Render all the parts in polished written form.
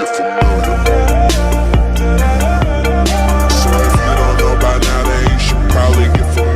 get familiar. So if you don't know by now, then you should probably get familiar.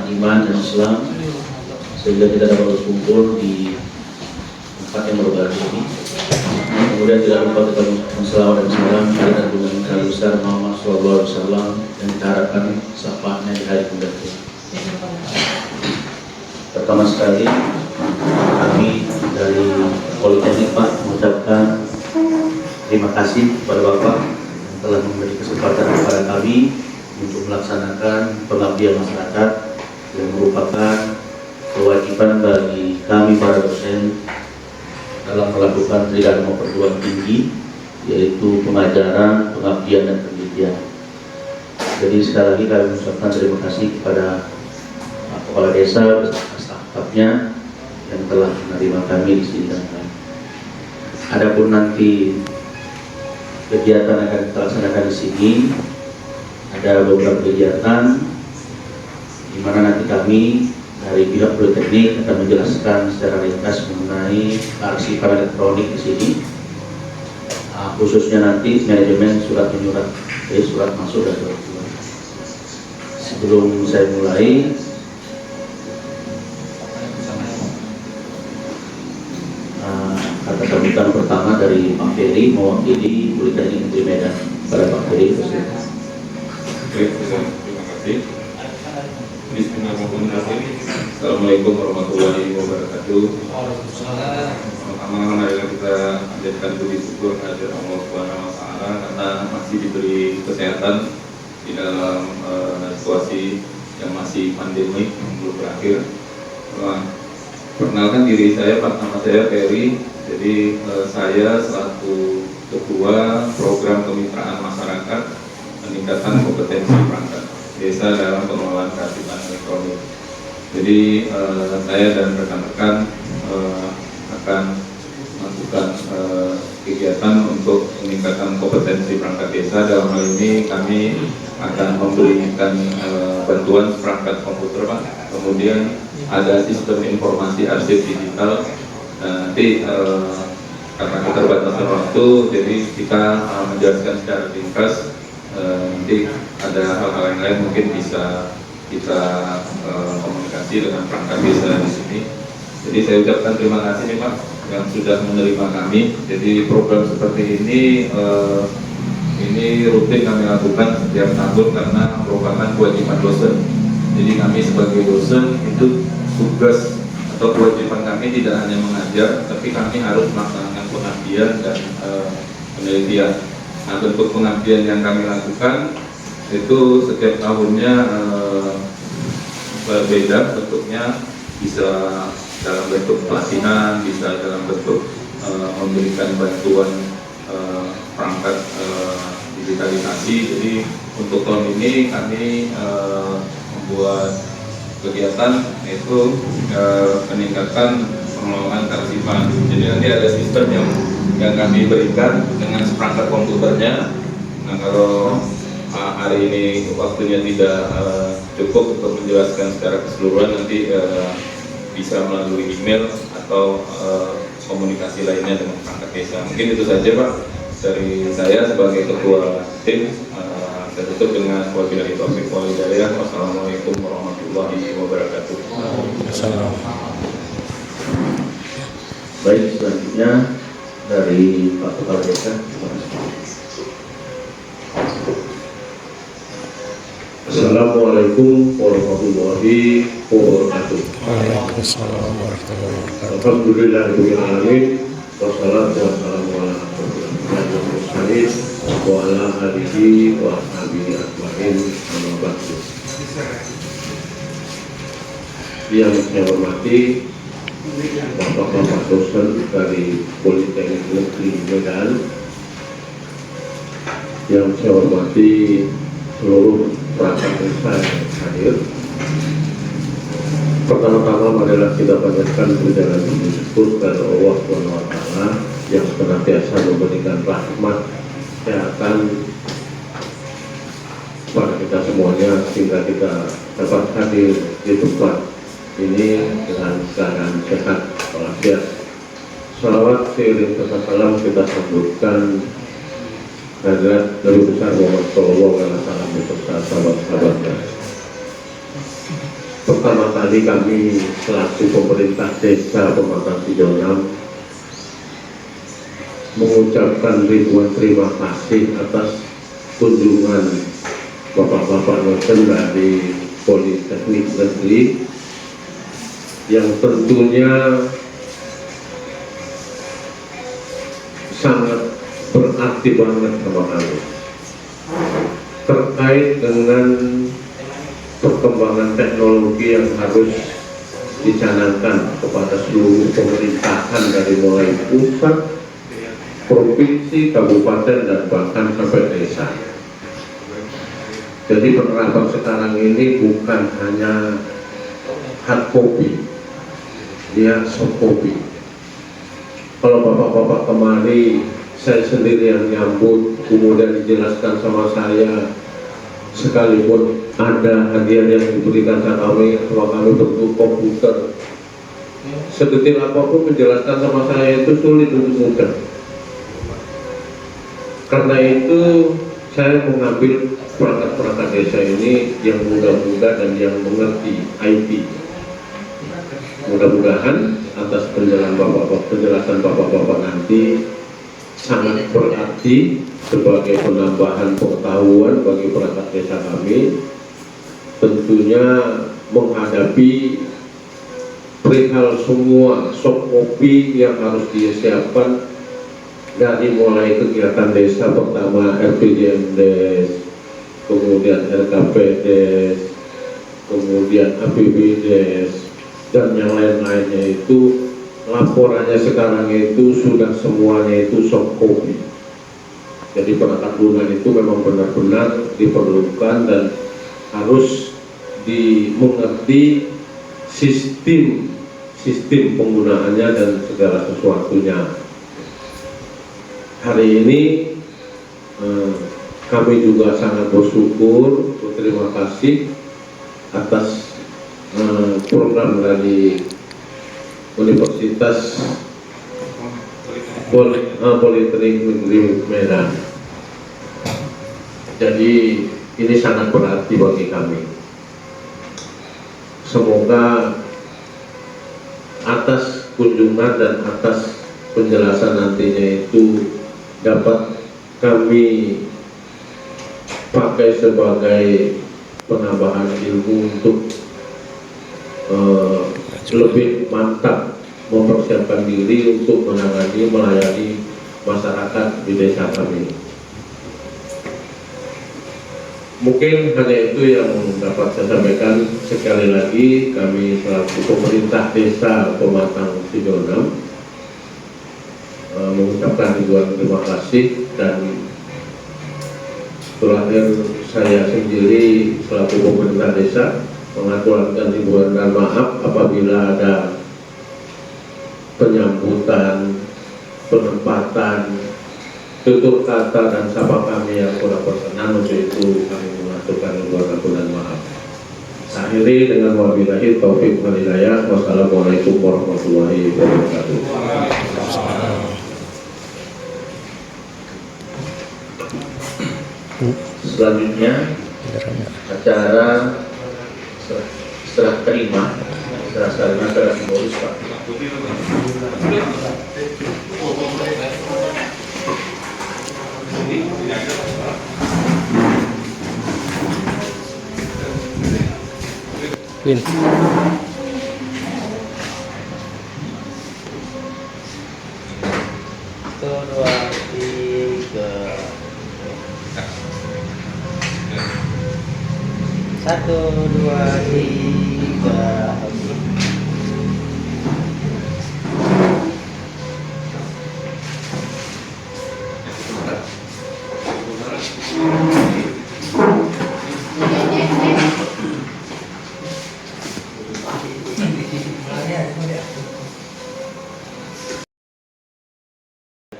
Iman dan Islam sehingga kita dapat berkumpul di tempat yang berbahagia ini. Kemudian tidak lupa kita mengucapkan selawat dan salam kepada junjungan kita besar Muhammad SAW yang kita harapkan syafaatnya di hari kemudian. Pertama sekali kami dari Politeknik Pak mengucapkan terima kasih kepada Bapak yang telah memberi kesempatan kepada kami untuk melaksanakan pengabdian masyarakat yang merupakan kewajiban bagi kami para dosen dalam melakukan tridharma perguruan tinggi, yaitu pengajaran, pengabdian, dan penelitian. Jadi sekali lagi kami mengucapkan terima kasih kepada kepala desa beserta staf-stafnya yang telah menerima kami di sini. Adapun nanti kegiatan akan kita laksanakan di sini, ada beberapa kegiatan di mana nanti kami dari pihak Politeknik akan menjelaskan secara ringkas mengenai kearsipan elektronik di sini, khususnya nanti manajemen surat menyurat, surat masuk dan surat keluar. Sebelum saya mulai, kata sambutan pertama dari Pak Ferry mewakili Politeknik Negeri Medan. Pada Pak Ferry, terima kasih. Bismillahirrahmanirrahim. Assalamualaikum warahmatullahi wabarakatuh. Pertama marilah kita panjatkan puji syukur kehadirat Allah Subhanahu wa taala karena masih diberi kesehatan di dalam situasi yang masih pandemi yang belum berakhir. Perkenalkan diri saya, Pak, nama saya Ferry. Jadi saya selaku Ketua Program Kemitraan Masyarakat Peningkatan Kompetensi Perangkat Desa dalam Pengelolaan Kearsipan Elektronik. Jadi saya dan rekan-rekan akan melakukan kegiatan untuk meningkatkan kompetensi perangkat desa. Dalam hal ini kami akan memberikan bantuan perangkat komputer, Pak. Kemudian ada sistem informasi arsip digital. Nanti karena keterbatasan waktu, jadi kita menjelaskan secara ringkas. Nanti ada hal-hal yang lain mungkin bisa kita komunikasi dengan perangkat desa di sini. Jadi saya ucapkan terima kasih nih Pak yang sudah menerima kami. Jadi program seperti ini rutin kami lakukan setiap tahun karena merupakan kewajiban dosen. Jadi kami sebagai dosen itu tugas atau kewajiban kami tidak hanya mengajar, tapi kami harus melaksanakan pengabdian dan penelitian. Nah, bentuk pengabdian yang kami lakukan itu setiap tahunnya berbeda bentuknya, bisa dalam bentuk pelatihan, bisa dalam bentuk memberikan bantuan perangkat digitalisasi. Jadi untuk tahun ini kami membuat kegiatan yaitu peningkatan pengelolaan kearsipan. Jadi nanti ada sistem yang kami berikan dengan seperangkat komputernya. Nah, kalau hari ini waktunya tidak cukup untuk menjelaskan secara keseluruhan, nanti bisa melalui email atau komunikasi lainnya dengan perangkat desa. Mungkin itu saja Pak dari saya sebagai ketua tim. Saya tutup dengan wabillahi taufiq wal hidayah. Wassalamualaikum warahmatullahi wabarakatuh. Baik, selanjutnya dari Pak Kepala Desa. Assalamualaikum warahmatullahi wabarakatuh. Waalaikumsalam warahmatullahi wabarakatuh. Alhamdulillahirabbil alamin. Wassalatu wassalamu ala asyrofil mursalin wa ala alihi wa ashabihi ajmain. Amma ba'du. Yang saya hormati Bapak-bapak dosen dari Politeknik Negeri Medan, yang saya hormati seluruh perangkat desa yang hadir. Pertama-tama marilah kita panjatkan puja dan puji syukur kepada Allah SWT yang senantiasa memberikan rahmat kesehatan kepada kita semuanya sehingga kita dapat hadir di tempat ini dengan keadaan sehat walafiat. Salawat seiring salam kita sambutkan hadirat Nabi besar Muhammad Sallallahu Alaihi Wasallam beserta sahabat-sahabatnya. Pertama kali kami selaku pemerintah desa Pematang Sidoarjo mengucapkan ribuan terima kasih atas kunjungan bapak-bapak dosen dari Politeknik Negeri yang tentunya sangat berarti banget sama kami terkait dengan perkembangan teknologi yang harus dicanangkan kepada seluruh pemerintahan dari mulai pusat, provinsi, kabupaten, dan bahkan sampai desa. Jadi penerapan sekarang ini bukan hanya hard copy, dia soft copy. Kalau bapak-bapak kemari, saya sendiri yang nyambut, kemudian dijelaskan sama saya, sekalipun ada hadiah yang diberikan sama kami bentuk komputer, sedetil apapun menjelaskan sama saya itu sulit untuk mudah. Karena itu saya mengambil perangkat-perangkat desa ini yang muda-muda dan yang mengerti IT. Mudah-mudahan atas penjelasan bapak-bapak nanti sangat berarti sebagai penambahan pengetahuan bagi perangkat desa kami, tentunya menghadapi perihal semua soft copy yang harus disiapkan dari mulai kegiatan desa, pertama RPJMdes, kemudian RKPdes, kemudian APBdes, dan yang lain-lainnya itu laporannya sekarang itu sudah semuanya itu soft copy. Jadi perangkat lunak itu memang benar-benar diperlukan dan harus dimengerti sistem penggunaannya dan segala sesuatunya. Hari ini kami juga sangat bersyukur, berterima kasih atas program dari Universitas Politeknik Negeri Medan. Jadi ini sangat berarti bagi kami. Semoga atas kunjungan dan atas penjelasan nantinya itu dapat kami pakai sebagai penambahan ilmu untuk lebih mantap mempersiapkan diri untuk melayani masyarakat di desa kami. Mungkin hanya itu yang dapat saya sampaikan. Sekali lagi kami selaku pemerintah desa Pematang Sidoarjo mengucapkan ribuan terima kasih, dan terakhir saya sendiri selaku pemerintah desa mengaturkan ribuan maaf apabila ada penyambutan, penempatan, tutur kata dan sapa kami yang kurang berkenan. Untuk itu kami mengaturkan ribuan dan maaf. Akhiri dengan wabillahi taufiq wal hidayah. Wassalamualaikum warahmatullahi wabarakatuh. Selanjutnya acara serah terima secara simbolis Pak. Win. Satu, dua, tiga. Satu, dua, tiga. Oke.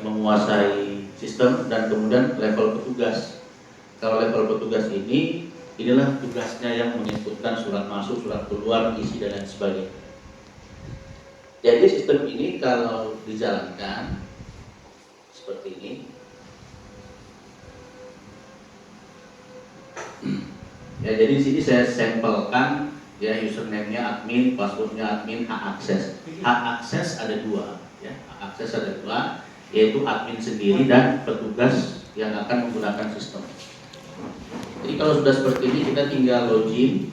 Menguasai sistem dan kemudian level petugas. Kalau level petugas ini, inilah tugasnya yang menginputkan surat masuk, surat keluar, isi dan lain sebagainya. Jadi sistem ini kalau dijalankan seperti ini, ya jadi di sini saya sampelkan ya username-nya admin, password-nya admin, hak akses. Hak akses ada dua, ya hak akses ada dua, yaitu admin sendiri dan petugas yang akan menggunakan sistem. Jadi kalau sudah seperti ini kita tinggal login.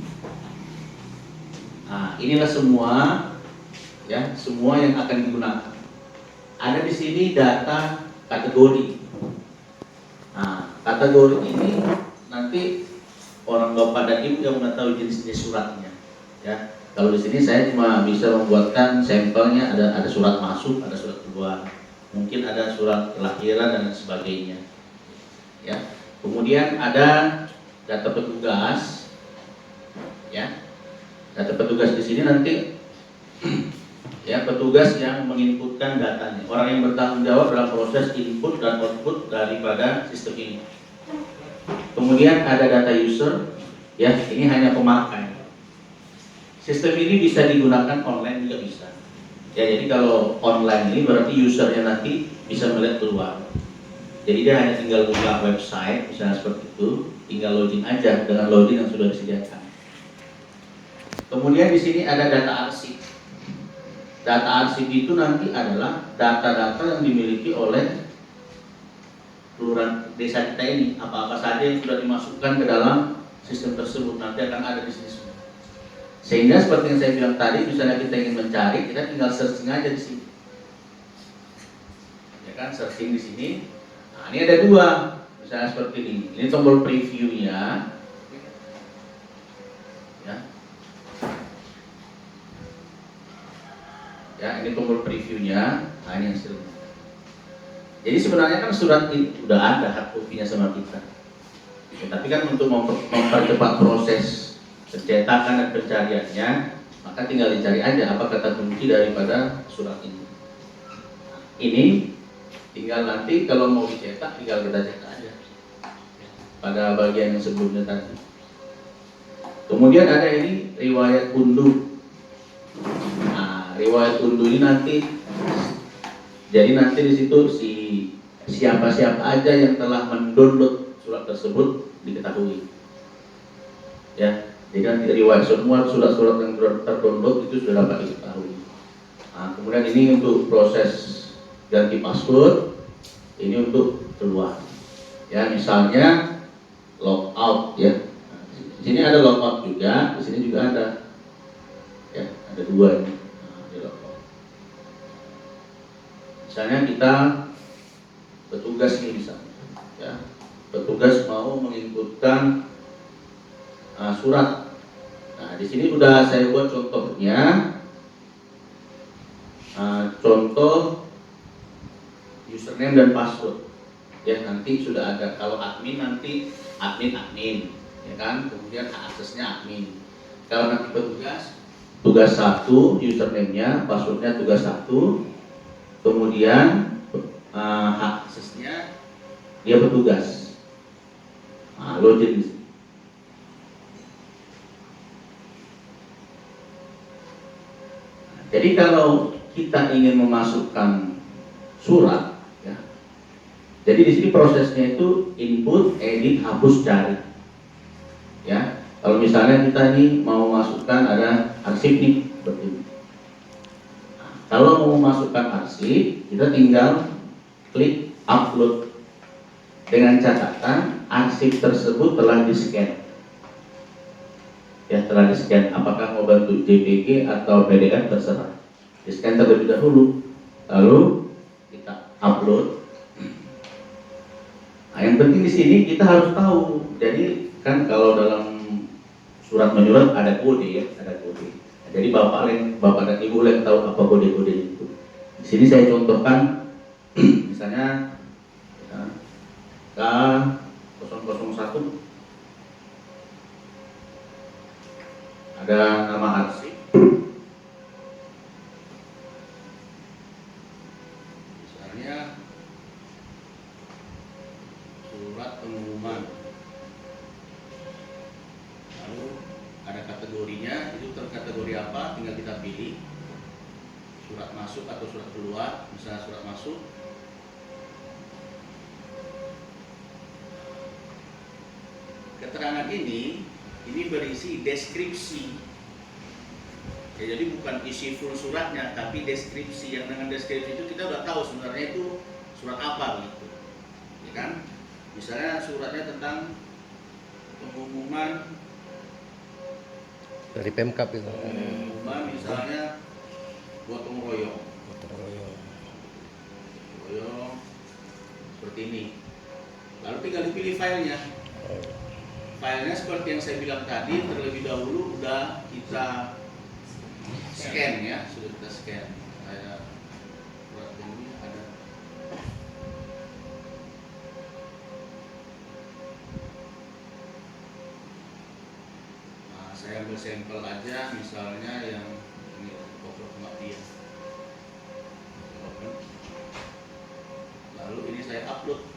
Nah, inilah semua ya, semua yang akan digunakan. Ada di sini data kategori. Nah, kategori ini nanti orang Bapak dan Ibu yang mengetahui jenis-jenis suratnya. Ya, kalau di sini saya cuma bisa membuatkan sampelnya, ada surat masuk, ada surat keluar. Mungkin ada surat kelahiran dan sebagainya. Ya. Kemudian ada data petugas. Ya. Data petugas di sini nanti ya petugas yang menginputkan datanya. Orang yang bertanggung jawab dalam proses input dan output daripada sistem ini. Kemudian ada data user, ya ini hanya pemakai. Sistem ini bisa digunakan online juga bisa. Ya, jadi kalau online ini berarti usernya nanti bisa melihat keluar. Jadi dia hanya tinggal buka website, misalnya seperti itu, tinggal login aja dengan login yang sudah disediakan. Kemudian di sini ada data arsip. Data arsip itu nanti adalah data-data yang dimiliki oleh kelurahan desa kita ini. Apa-apa saja yang sudah dimasukkan ke dalam sistem tersebut nanti akan ada di sini. Sehingga seperti yang saya bilang tadi, misalnya kita ingin mencari, kita tinggal searching aja di sini. Ya kan, searching di sini. Nah, ini ada dua, misalnya seperti ini. Ini tombol previewnya. Ya. Ya, ini tombol previewnya. Nah, ini hasilnya. Jadi sebenarnya kan surat ini udah ada hard copy-nya sama kita. Ya, tapi kan untuk mempercepat proses pencetakan dan pencariannya, maka tinggal dicari aja apa kata kunci daripada surat ini. Nah, ini tinggal nanti kalau mau dicetak tinggal kita cetak aja pada bagian yang sebelumnya tadi. Kemudian ada ini riwayat unduh. Nah, riwayat unduh ini nanti jadi nanti di situ siapa-siapa aja yang telah mendownload surat tersebut diketahui. Ya. Jadi kan riwayat semua surat-surat yang terdownload itu sudah dapat diketahui. Nah, kemudian ini untuk proses ganti password, ini untuk keluar. Ya, misalnya logout ya. Nah, di sini ada logout juga, di sini juga ada. Ya, ada dua ini. Nah, ini logout. Misalnya kita petugas ini misalnya, ya, petugas mau menginputkan surat. Nah, di sini sudah saya buat contohnya. Contoh username dan password. Ya, nanti sudah ada. Kalau admin nanti admin, ya kan? Kemudian hak aksesnya admin. Kalau nanti petugas, tugas 1 username-nya, passwordnya tugas 1. Kemudian hak aksesnya dia petugas. Nah, login di sini. Jadi kalau kita ingin memasukkan surat, ya, Jadi di sini prosesnya itu input, edit, hapus, cari. Ya, kalau misalnya kita nih mau masukkan ada arsip nih, seperti ini. Nah, kalau mau masukkan arsip, kita tinggal klik upload dengan catatan arsip tersebut telah di-scan. Ya, telah di-scan. Apakah mau bentuk JPG atau PDF terserah. Di-scan terlebih dahulu, lalu kita upload. Nah, yang penting di sini kita harus tahu. Jadi kan kalau dalam surat menyurat ada kode ya, ada kode. Nah, jadi bapak dan ibu boleh tahu apa kode-kode itu. Di sini saya contohkan, misalnya K001 ada nama arsip. Misalnya surat pengumuman, lalu ada kategorinya, itu terkategori apa tinggal kita pilih, surat masuk atau surat keluar. Misalnya surat masuk, keterangan ini berisi deskripsi ya, jadi bukan isi full suratnya tapi deskripsi. Yang dengan deskripsi itu kita udah tahu sebenarnya itu surat apa gitu ya kan. Misalnya suratnya tentang pengumuman Dari Pemkap itu. pengumuman misalnya gotong royong seperti ini, lalu tinggal dipilih filenya. Filenya seperti yang saya bilang tadi, terlebih dahulu udah kita scan ya, sudah kita scan. Saya buat ini ada. Nah, saya ambil sampel aja, misalnya yang ini pokok kematian. Lalu ini saya upload.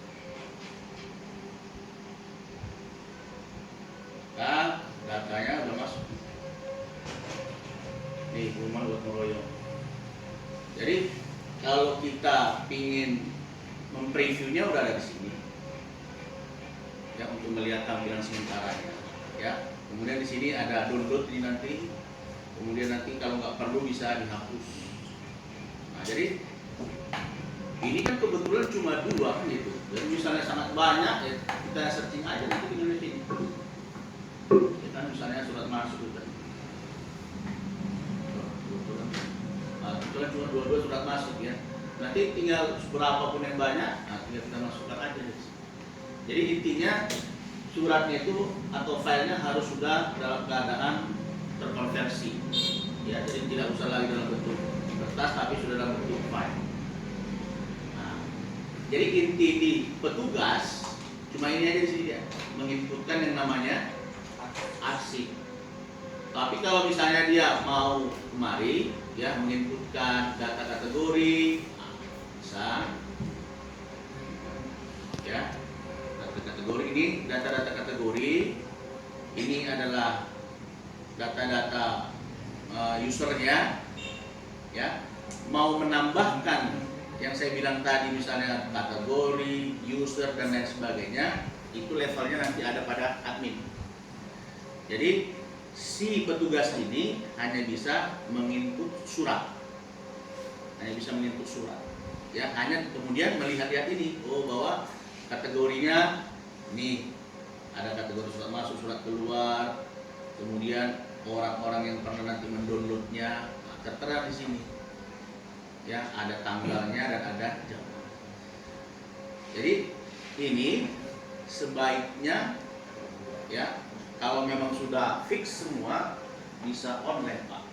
Nah, datanya udah masuk. Nih, pengumuman gotong royong. Jadi kalau kita pingin mempreviewnya udah ada di sini. Ya, untuk melihat tampilan sementaranya. Ya, kemudian di sini ada download ini nanti. Kemudian nanti kalau nggak perlu bisa dihapus. Nah, jadi ini kan kebetulan cuma 2 gitu. Jadi misalnya sangat banyak ya kita searching aja nanti di sini. Kita misalnya surat masuk gitu. Nah, kebetulan cuma 22 surat masuk ya. Nanti tinggal berapapun yang banyak, nah tinggal kita masukkan aja. Jadi intinya suratnya itu atau filenya harus sudah dalam keadaan terkonversi. Ya, jadi tidak usah lagi dalam bentuk kertas tapi sudah dalam bentuk file. Nah, jadi inti di petugas cuma ini aja di sini ya, menginputkan yang namanya arsip. Tapi kalau misalnya dia mau kemari ya menginputkan data kategori, nah, bisa ya. Data kategori ini data-data kategori ini adalah data-data usernya ya. Mau menambahkan yang saya bilang tadi misalnya kategori, user dan lain sebagainya, itu levelnya nanti ada pada admin. Jadi si petugas ini hanya bisa menginput surat, ya, hanya kemudian melihat-lihat ini, oh bahwa kategorinya ini ada kategori surat masuk, surat keluar, kemudian orang-orang yang pernah nanti mendownloadnya, nah, tertera di sini, ya, ada tanggalnya dan ada jamnya. Jadi ini sebaiknya, ya. Kalau memang sudah fix semua bisa online Pak.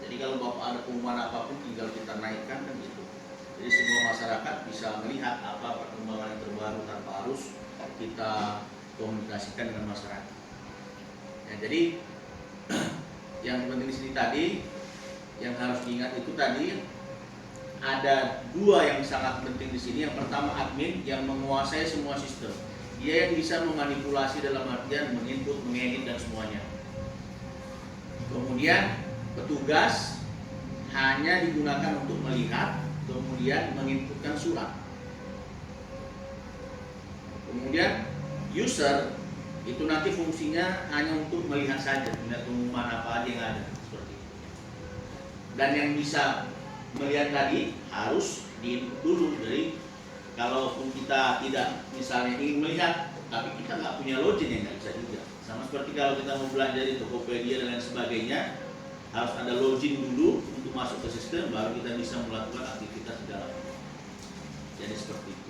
Jadi kalau Bapak ada pengumuman apapun tinggal kita naikkan kan gitu. Jadi semua masyarakat bisa melihat apa perkembangan yang terbaru tanpa harus kita komunikasikan dengan masyarakat. Ya, jadi yang penting di sini tadi yang harus diingat itu tadi ada 2 yang sangat penting di sini. Yang pertama admin yang menguasai semua sistem. Dia yang bisa memanipulasi dalam artian menginput, mengedit dan semuanya. Kemudian petugas hanya digunakan untuk melihat, kemudian menginputkan surat. Kemudian user itu nanti fungsinya hanya untuk melihat saja, melihat pengumuman apa aja yang ada seperti itu. Dan yang bisa melihat tadi harus di-input dulu. Jadi kalaupun kita tidak misalnya ingin melihat, tapi kita nggak punya login ya nggak bisa juga. Sama seperti kalau kita mau belanja di Tokopedia dan lain sebagainya, harus ada login dulu untuk masuk ke sistem, baru kita bisa melakukan aktivitas di dalam. Jadi seperti itu.